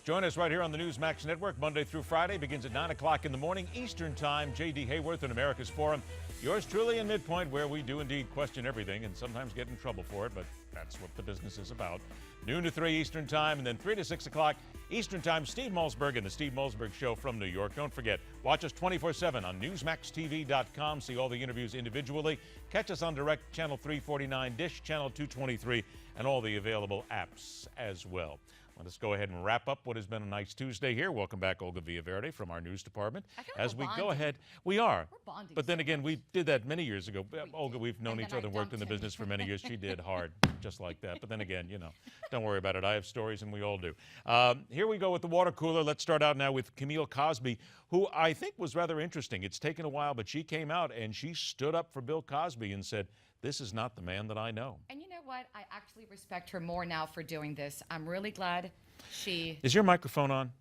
Join us right here on the Newsmax Network, Monday through Friday. Begins at 9 o'clock in the morning, Eastern Time. J.D. Hayworth and America's Forum. Yours truly in MidPoint, where we do indeed question everything and sometimes get in trouble for it, but that's what the business is about. Noon to 3 Eastern Time, and then 3 to 6 o'clock Eastern Time. Steve Malzberg and the Steve Malzberg Show from New York. Don't forget, watch us 24/7 on NewsmaxTV.com. See all the interviews individually. Catch us on Direct Channel 349, Dish Channel 223, and all the available apps as well. Let us go ahead and wrap up what has been a nice Tuesday here. Welcome back, Olga Villaverde from our news department. As we go ahead, we are. We're bonding. But then again, we did that many years ago. Olga, we've known each other and worked in the business for many years. She did hard, just like that. But then again, you know, don't worry about it. I have stories, and we all do. Here we go with the water cooler. Let's start out now with Camille Cosby, who I think was rather interesting. It's taken a while, but she came out and she stood up for Bill Cosby and said, "This is not the man that I know." And you know what? I actually respect her more now for doing this. I'm really glad she... Is your microphone on?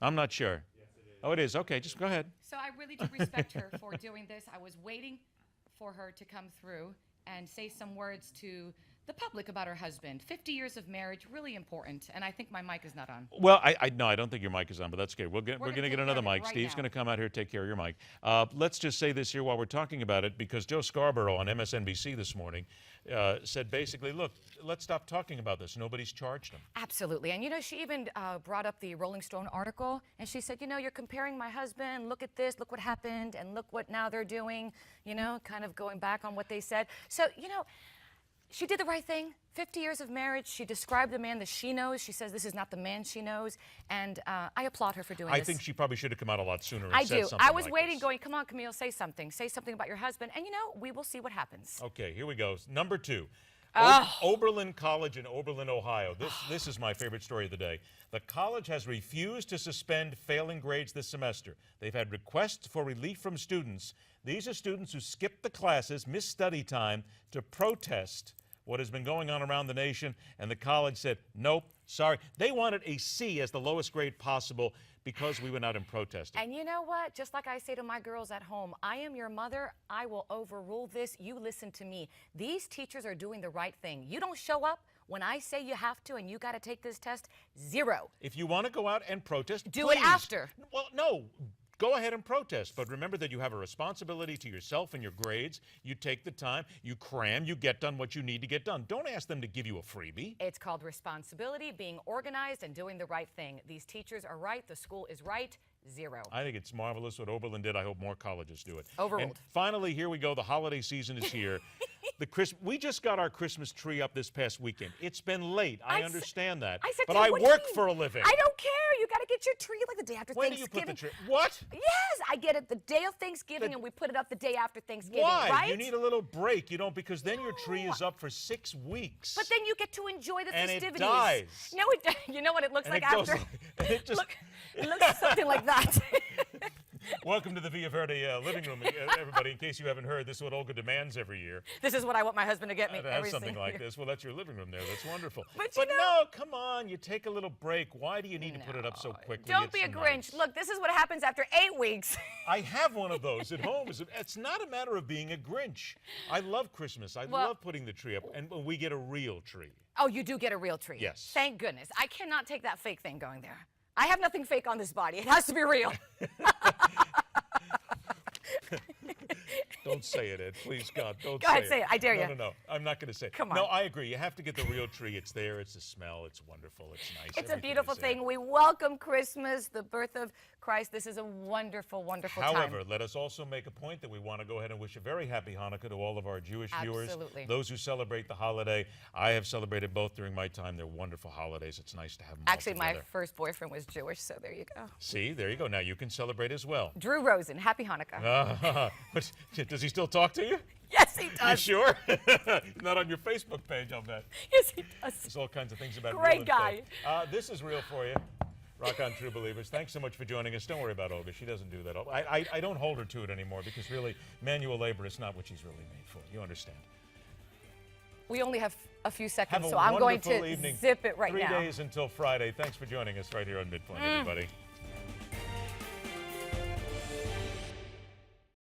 I'm not sure. Yes, it is. Oh, it is. Okay, just go ahead. So I really do respect her for doing this. I was waiting for her to come through and say some words to the public about her husband. 50 years of marriage, really important. And I think my mic is not on. Well, no, I don't think your mic is on, but that's okay. We're going to get another mic. Right Steve's now. going to come out here and take care of your mic. Let's just say this here while we're talking about it, because Joe Scarborough on MSNBC this morning said basically, look, let's stop talking about this. Nobody's charged him. Absolutely. And, you know, she even brought up the Rolling Stone article, and she said, you know, you're comparing my husband. Look at this. Look what happened. And look what now they're doing, you know, kind of going back on what they said. So, you know, she did the right thing. 50 years of marriage. She described the man that she knows. She says this is not the man she knows. And I applaud her for doing this. I think she probably should have come out a lot sooner and I said do. something I was like waiting this. going, come on, Camille, say something. Say something about your husband. And, you know, we will see what happens. Okay, here we go. Number 2. Oh. Oberlin College in Oberlin, Ohio. This is my favorite story of the day. The college has refused to suspend failing grades this semester. They've had requests for relief from students. These are students who skipped the classes, missed study time to protest what has been going on around the nation, and the college said, nope, sorry. They wanted a C as the lowest grade possible because we went out and protested. And you know what? Just like I say to my girls at home, I am your mother. I will overrule this. You listen to me. These teachers are doing the right thing. You don't show up when I say you have to and you got to take this test, 0. If you want to go out and protest, Do please. it after. Well, no. Go ahead and protest, but remember that you have a responsibility to yourself and your grades. You take the time, you cram, you get done what you need to get done. Don't ask them to give you a freebie. It's called responsibility, being organized and doing the right thing. These teachers are right. The school is right. 0. I think it's marvelous what Oberlin did. I hope more colleges do it. Overruled. And finally, here we go. The holiday season is here. We just got our Christmas tree up this past weekend. It's been late. I understand that. I said, but to you, I what do you work mean? for a living. I don't care. You got to get your tree like the day after When do Thanksgiving. you put the tree? What? Yes, I get it the day of Thanksgiving, and we put it up the day after Thanksgiving, Why? right? You need a little break, you don't, because then your tree is up for 6 weeks. But then you get to enjoy the And festivities. it dies. No, you know what it looks And like it goes after? like- it just- Look, it looks something like that. Welcome to the Villaverde living room, everybody. In case you haven't heard, this is what Olga demands every year. This is what I want my husband to get me To have every something single like year. this. Well, that's your living room there. That's wonderful. But you know- no, come on. You take a little break. Why do you need to put it up so quickly? Don't be a It's Grinch. nice. Look, this is what happens after 8 weeks. I have one of those at home. It's not a matter of being a Grinch. I love Christmas. I love putting the tree up, and we get a real tree. Oh, you do get a real tree. Yes. Thank goodness. I cannot take that fake thing going there. I have nothing fake on this body. It has to be real. Don't say it, Ed. Please, God, don't Go ahead, say it. I dare you. No. I'm not going to say it. Come on. No, I agree. You have to get the real tree. It's there. It's the smell. It's wonderful. It's nice. It's a Everything beautiful is there. thing. We welcome Christmas, the birth of Christ. This is a wonderful, wonderful time. However, let us also make a point that we want to go ahead and wish a very happy Hanukkah to all of our Jewish viewers. Absolutely. Those who celebrate the holiday. I have celebrated both during my time. They're wonderful holidays. It's nice to have them all Actually, my together. first boyfriend was Jewish, so there you go. See, there you go. Now you can celebrate as well. Drew Rosen, happy Hanukkah. But does he still talk to you? Yes, he You does. sure? Not on your Facebook page, I'll bet. Yes, he does. There's all kinds of things about Great real and fake. guy. This is real for you. Rock on, true believers. Thanks so much for joining us. Don't worry about Olga. She doesn't do that. I don't hold her to it anymore because really, manual labor is not what she's really made for. You understand? We only have a few Have seconds, a so I'm going wonderful to evening. zip it right 3 now. days until Friday. Thanks for joining us right here on MidPoint, everybody.